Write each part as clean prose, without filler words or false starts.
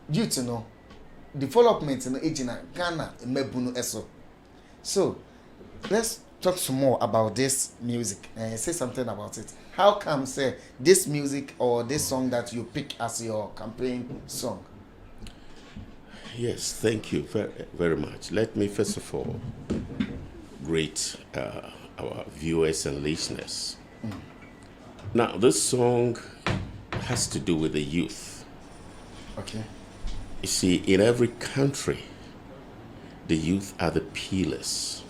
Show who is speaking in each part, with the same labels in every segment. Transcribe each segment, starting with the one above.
Speaker 1: due to no development in Ejina, Ghana, Mebuno Eso. So let's talk some more about this music and say something about it. How come say this music or this song that you pick as your campaign song?
Speaker 2: Yes, thank you very, very much. Let me first of all greet our viewers and listeners. Now, this song has to do with the youth.
Speaker 1: Okay.
Speaker 2: You see, in every country, the youth are the pillars.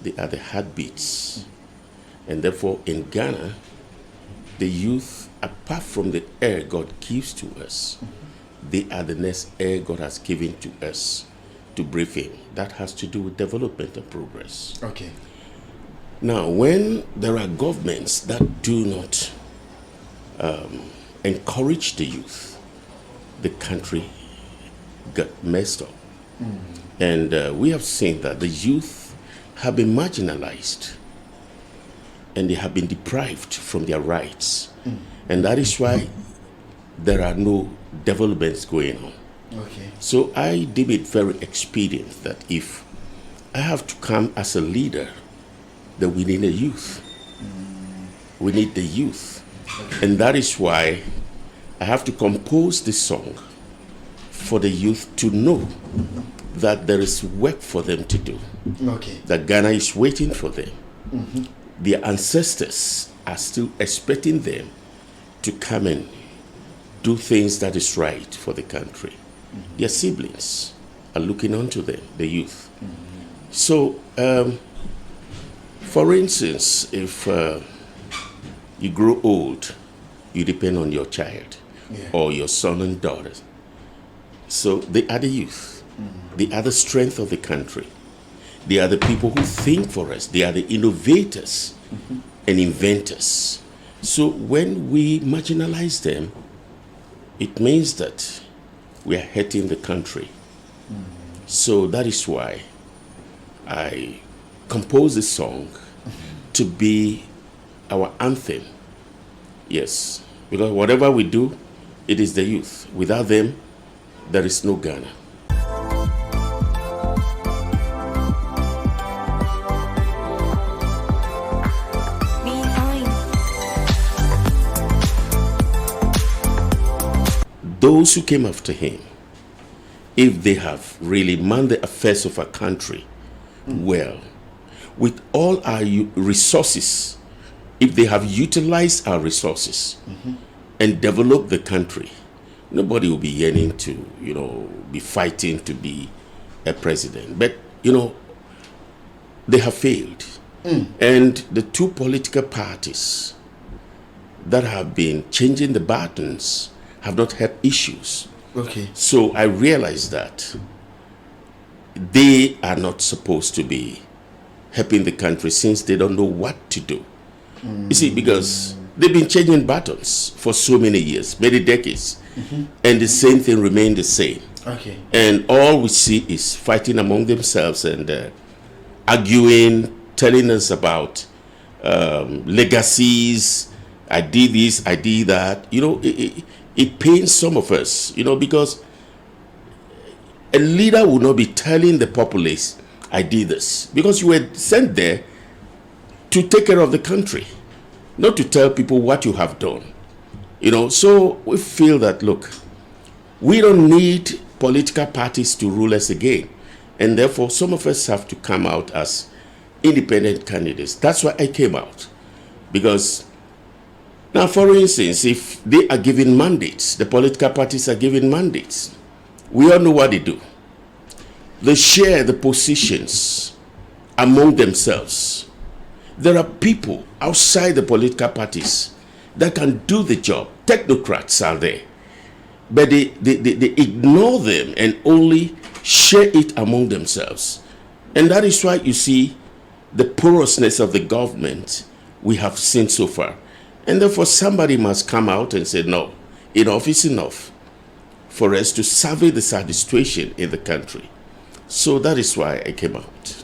Speaker 2: They are the heartbeats. And therefore, in Ghana, the youth, apart from the air God gives to us, they are the next air God has given to us to breathe in. That has to do with development and progress.
Speaker 1: Okay.
Speaker 2: Now, when there are governments that do not encourage the youth, the country got messed up. And we have seen that the youth have been marginalized and they have been deprived from their rights. And that is why there are no developments going on.
Speaker 1: Okay.
Speaker 2: So I deem it very expedient that if I have to come as a leader, then we need a youth. We need the youth. Okay. And that is why I have to compose this song for the youth to know that there is work for them to do.
Speaker 1: Okay.
Speaker 2: That Ghana is waiting for them. Their ancestors are still expecting them to come and do things that is right for the country. Their siblings are looking onto them, the youth. So, for instance, if you grow old, you depend on your child or your son and daughters. So they are the youth. They are the strength of the country. They are the people who think for us. They are the innovators and inventors. So when we marginalize them, it means that we are hurting the country. So that is why I composed this song to be our anthem. Yes, because whatever we do, it is the youth. Without them, there is no Ghana. Those who came after him, if they have really manned the affairs of our country well, with all our resources, if they have utilized our resources and developed the country, nobody will be yearning to, be fighting to be a president. But, they have failed. And the two political parties that have been changing the buttons have not had issues.
Speaker 1: Okay.
Speaker 2: So I realized that they are not supposed to be helping the country since they don't know what to do. You see, because they've been changing buttons for so many years, many decades, and the same thing remained the same.
Speaker 1: Okay.
Speaker 2: And all we see is fighting among themselves and arguing, telling us about legacies. I did this, I did that. It pains some of us, because a leader will not be telling the populace, I did this. Because you were sent there to take care of the country, not to tell people what you have done. So we feel that, look, we don't need political parties to rule us again. And therefore, some of us have to come out as independent candidates. That's why I came out. Because now, for instance, if they are given mandates, the political parties are given mandates, we all know what they do. They share the positions among themselves. There are people outside the political parties that can do the job. Technocrats are there. But they ignore them and only share it among themselves. And that is why you see the porousness of the government we have seen so far. And therefore, somebody must come out and say, no, enough is enough for us to survey the situation in the country. So that is why I came out.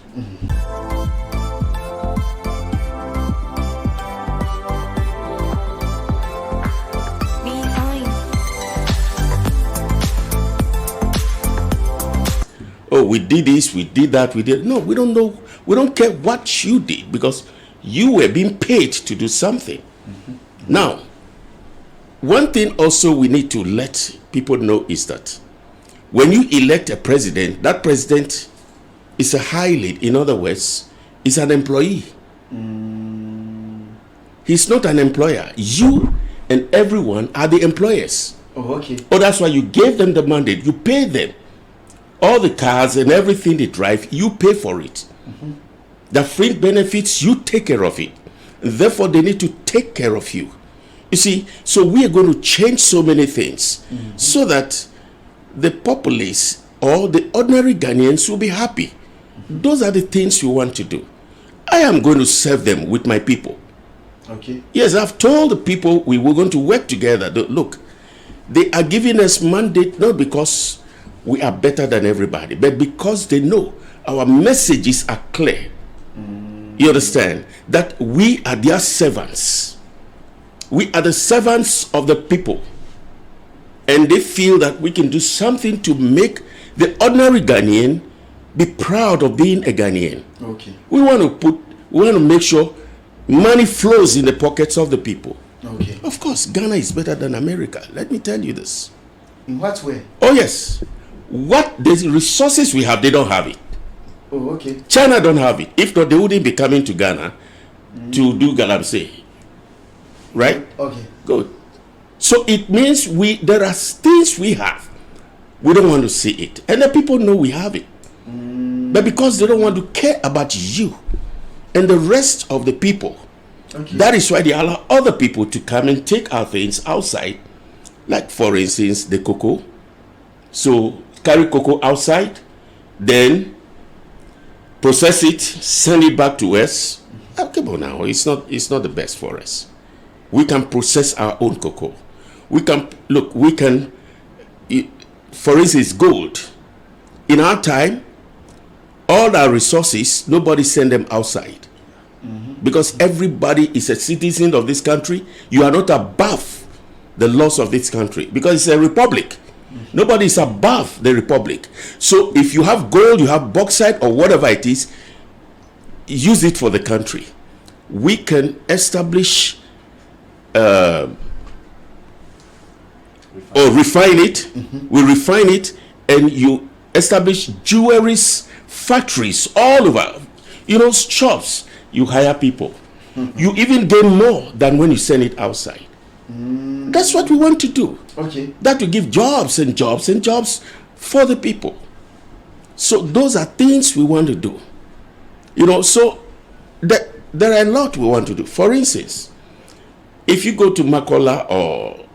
Speaker 2: oh, we did this, we did that, we did. No, we don't know. We don't care what you did because you were being paid to do something. Now, one thing also we need to let people know is that when you elect a president, that president is a high lead. In other words, is an employee. He's not an employer. You and everyone are the employers.
Speaker 1: Oh, okay.
Speaker 2: Oh, that's why you gave them the mandate. You pay them. All the cars and everything they drive, you pay for it. The fringe benefits, you take care of it. Therefore, they need to take care of you. You see, so we are going to change so many things so that the populace or the ordinary Ghanaians will be happy. Those are the things we want to do. I am going to serve them with my people.
Speaker 1: Okay.
Speaker 2: Yes, I've told the people we were going to work together. Look, they are giving us mandate not because we are better than everybody, but because they know our messages are clear. You understand? That we are their servants. We are the servants of the people. And they feel that we can do something to make the ordinary Ghanaian be proud of being a Ghanaian.
Speaker 1: Okay.
Speaker 2: We want to make sure money flows in the pockets of the people.
Speaker 1: Okay.
Speaker 2: Of course, Ghana is better than America. Let me tell you this.
Speaker 1: In what way?
Speaker 2: Oh, yes. What the resources we have, they don't have it.
Speaker 1: Oh, okay.
Speaker 2: China don't have it. If not, they wouldn't be coming to Ghana to do galamsey. Right?
Speaker 1: Okay.
Speaker 2: Good. So it means there are things we have. We don't want to see it. And the people know we have it. But because they don't want to care about you and the rest of the people, that is why they allow other people to come and take our things outside. Like, for instance, the cocoa. So, carry cocoa outside, then process it, send it back to us. Oh, come on now, it's not the best for us. We can process our own cocoa. For instance, gold. In our time, all our resources, nobody send them outside. Because everybody is a citizen of this country. You are not above the laws of this country because it's a republic. Nobody is above the republic. So if you have gold, you have bauxite or whatever it is, use it for the country. We can establish or refine it. We refine it, and you establish jewelries factories all over. Shops. You hire people. You even gain more than when you send it outside. That's what we want to do.
Speaker 1: Okay.
Speaker 2: That will give jobs and jobs and jobs for the people. So those are things we want to do. So there are a lot we want to do. For instance, if you go to Makola or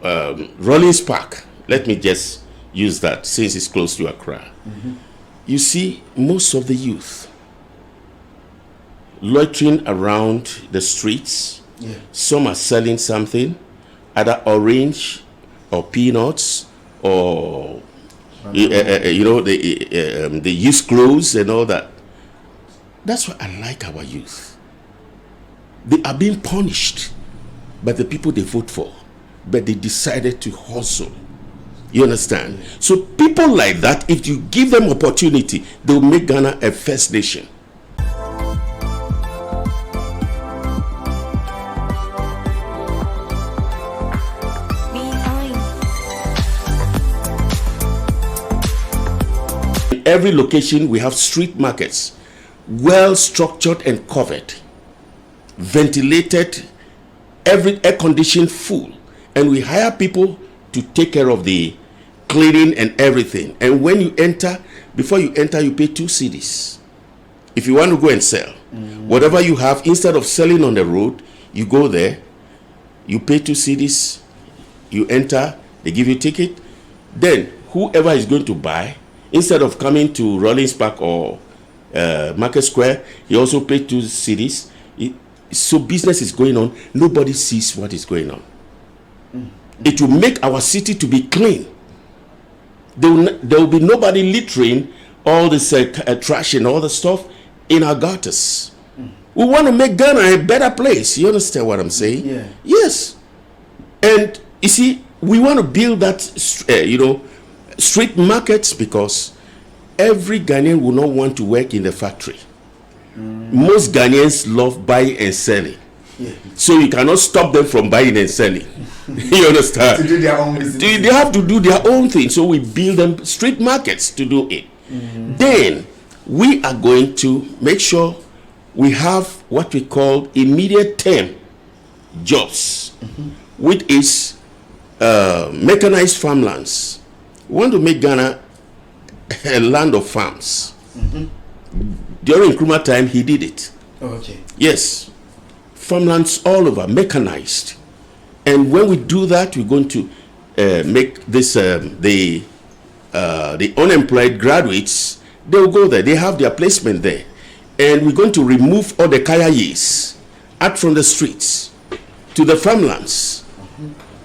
Speaker 2: Rollins Park, let me just use that since it's close to Accra. You see most of the youth loitering around the streets.
Speaker 1: Yeah.
Speaker 2: Some are selling something, either orange or peanuts or the used clothes and all that. That's what I like our youth. They are being punished by the people they vote for, but they decided to hustle. You understand? Yeah. So people like that, if you give them opportunity, they will make Ghana a first nation. In every location, we have street markets, well structured and covered, ventilated, every air conditioned, full, and we hire people to take care of the cleaning and everything. And when you enter, before you enter, you pay 2 cedis. If you want to go and sell, whatever you have, instead of selling on the road, you go there, you pay 2 cedis, you enter, they give you a ticket. Then whoever is going to buy, instead of coming to Rollins Park or Market Square, he also pays 2 cedis. So business is going on. Nobody sees what is going on. It will make our city to be clean. There will be nobody littering all this trash and all the stuff in our gutters. We want to make Ghana a better place. You understand what I'm saying?
Speaker 1: Yeah.
Speaker 2: Yes. And you see, we want to build that, street markets because every Ghanaian will not want to work in the factory. Most Ghanaians love buying and selling. Yeah. So you cannot stop them from buying and selling. You understand?
Speaker 1: To do their own business.
Speaker 2: They have to do their own thing. So we build them street markets to do it. Then we are going to make sure we have what we call immediate term jobs, which is mechanized farmlands. We want to make Ghana a land of farms. During Nkrumah time, he did it.
Speaker 1: Oh, okay.
Speaker 2: Yes. Farmlands all over, mechanized. And when we do that, we're going to make this, the unemployed graduates, they will go there. They have their placement there. And we're going to remove all the kayayis out from the streets to the farmlands.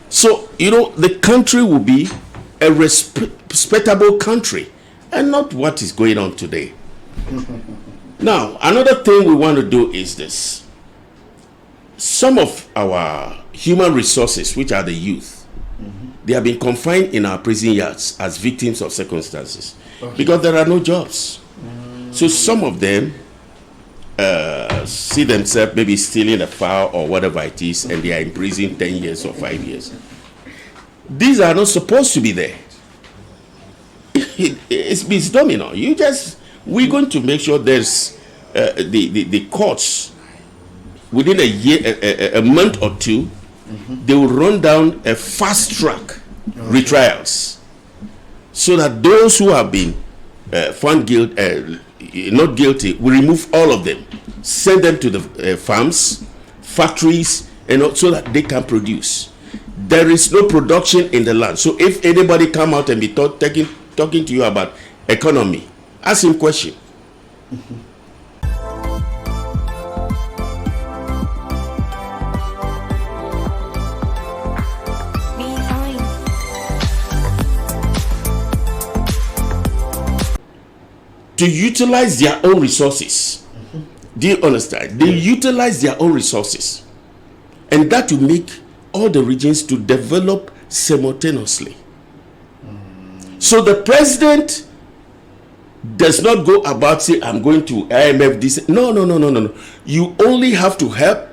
Speaker 2: So, the country will be a respectable country and not what is going on today. Now, another thing we want to do is this. Some of our human resources, which are the youth, they have been confined in our prison yards as victims of circumstances because there are no jobs. So some of them see themselves maybe stealing a fowl or whatever it is, and they are in prison 10 years or 5 years. These are not supposed to be there. It's misnomer. We're going to make sure there's the courts within a year, a month or two, they will run down a fast track retrials, so that those who have been found not guilty, we remove all of them, send them to the farms, factories, so that they can produce. There is no production in the land. So if anybody come out and be talking to you about economy, ask him question. To utilize their own resources. Do you understand? They utilize their own resources. And that will make all the regions to develop simultaneously. So the president does not go about say, I'm going to IMF this. No. You only have to help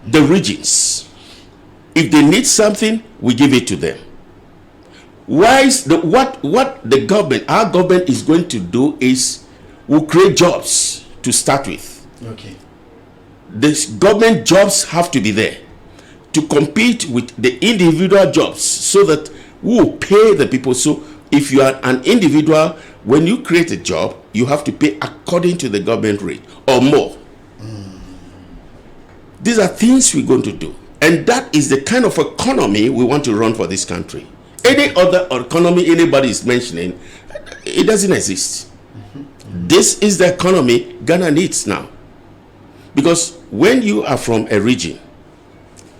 Speaker 2: the regions. If they need something, we give it to them. What the government, our government is going to do is we'll create jobs to start with.
Speaker 1: Okay.
Speaker 2: This government jobs have to be there to compete with the individual jobs, so that we will pay the people. So if you are an individual, when you create a job, you have to pay according to the government rate or more. These are things we're going to do. And that is the kind of economy we want to run for this country. Any other economy anybody is mentioning, it doesn't exist. This is the economy Ghana needs now. Because when you are from a region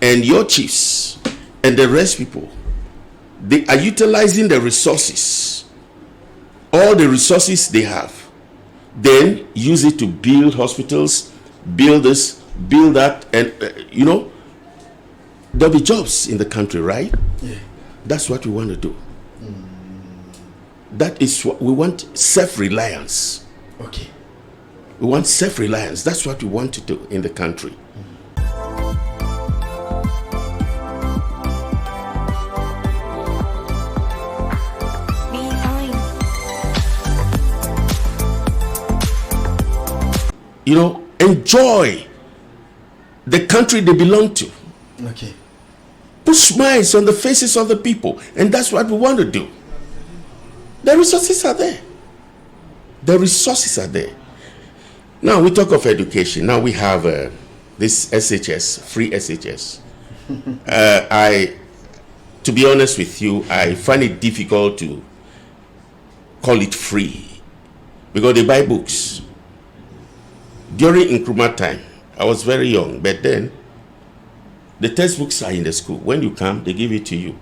Speaker 2: and your chiefs and the rest people, they are utilizing the resources, all the resources they have, then use it to build hospitals, build this, build that, and there'll be jobs in the country, right? Yeah. That's what we want to do. That is what we want, self-reliance.
Speaker 1: Okay.
Speaker 2: We want self-reliance. That's what we want to do in the country. Enjoy the country they belong to.
Speaker 1: Okay.
Speaker 2: Put smiles on the faces of the people. And that's what we want to do. The resources are there. The resources are there. Now we talk of education. Now we have this SHS, free SHS. To be honest with you, I find it difficult to call it free because they buy books. During Nkrumah time, I was very young, but then the textbooks are in the school. When you come, they give it to you.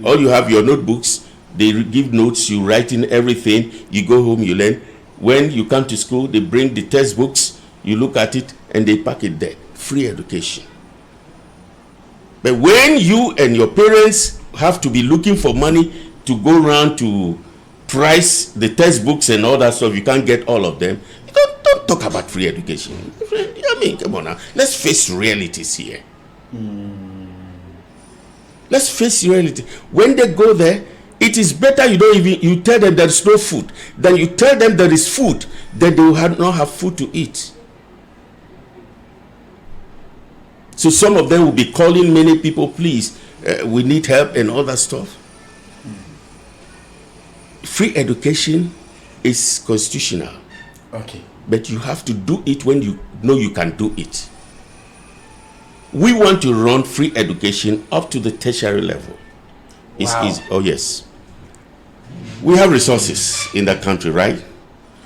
Speaker 2: All you have your notebooks. They give notes, you write in everything, you go home, you learn. When you come to school, they bring the textbooks, you look at it, and they pack it there. Free education. But when you and your parents have to be looking for money to go around to price, the textbooks and all that stuff, you can't get all of them. Don't talk about free education. I mean, come on now. Let's face realities here. Let's face reality. When they go there, it is better you tell them there is no food than you tell them there is food, then they will not have food to eat. So some of them will be calling many people, please, we need help and all that stuff. Free education is constitutional.
Speaker 1: Okay.
Speaker 2: But you have to do it when you know you can do it. We want to run free education up to the tertiary level.
Speaker 1: Wow.
Speaker 2: Oh yes. We have resources in the country, right?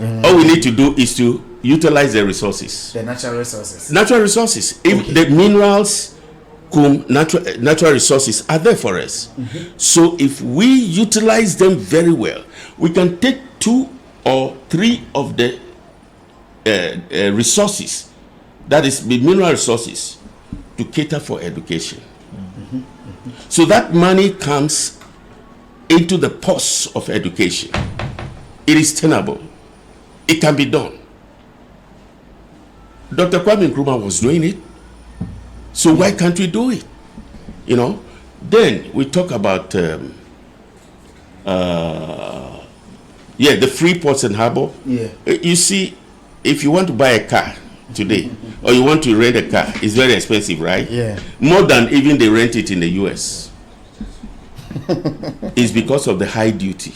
Speaker 2: All we need to do is to utilize the resources.
Speaker 1: The natural resources.
Speaker 2: Natural resources. If the minerals, natural resources are there for us. So if we utilize them very well, we can take 2 or 3 of the resources, that is the mineral resources, to cater for education. So that money comes into the purse of education. It is tenable. It can be done. Dr. Kwame Nkrumah was doing it. So why can't we do it? You know? Then we talk about the free ports and harbor.
Speaker 1: Yeah.
Speaker 2: You see, if you want to buy a car today, or you want to rent a car, it's very expensive, right?
Speaker 1: Yeah.
Speaker 2: More than even they rent it in the US. It's because of the high duty.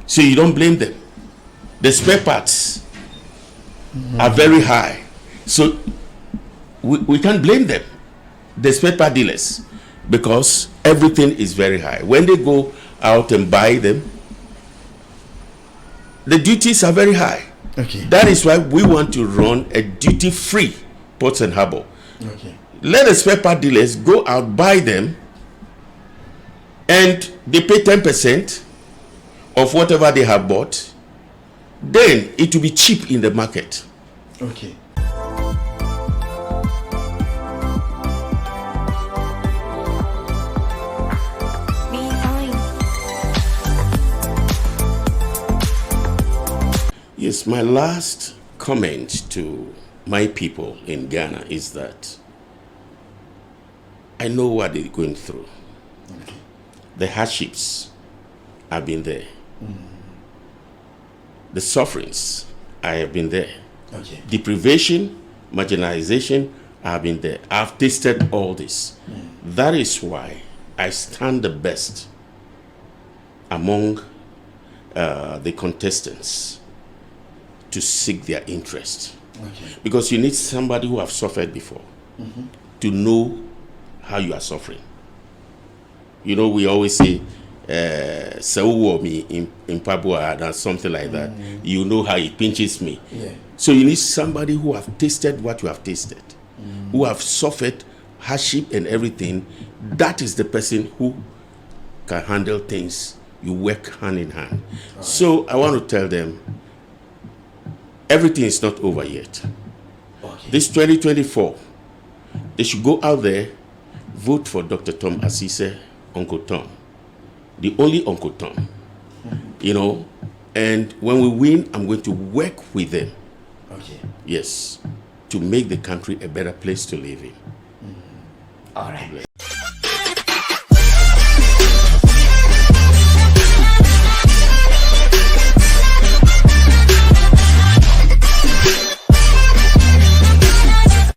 Speaker 2: So you don't blame them. The spare parts are very high. So we can't blame them, the spare part dealers, because everything is very high. When they go out and buy them, the duties are very high.
Speaker 1: Okay.
Speaker 2: That is why we want to run a duty-free ports and harbor.
Speaker 1: Okay.
Speaker 2: Let the spare part dealers go out, buy them, and they pay 10% of whatever they have bought. Then it will be cheap in the market.
Speaker 1: Okay.
Speaker 2: Yes, my last comment to my people in Ghana is that I know what they're going through.
Speaker 1: Okay.
Speaker 2: The hardships have been there. The sufferings, I have been there.
Speaker 1: Okay.
Speaker 2: Deprivation, marginalization, I have been there. I've tasted all this. That is why I stand the best among the contestants to seek their interest.
Speaker 1: Okay.
Speaker 2: Because you need somebody who have suffered before to know how you are suffering. You know, we always say, "Sewo me in Pabua," or something like that. You know how it pinches me.
Speaker 1: Yeah.
Speaker 2: So you need somebody who have tasted what you have tasted, who have suffered hardship and everything. That is the person who can handle things. You work hand in hand. So I want to tell them, everything is not over yet.
Speaker 1: Okay.
Speaker 2: This 2024, they should go out there, vote for Dr. Tom Asiseh, Uncle Tom. The only Uncle Tom. You know, and when we win, I'm going to work with them.
Speaker 1: Okay.
Speaker 2: Yes, to make the country a better place to live in.
Speaker 1: All right.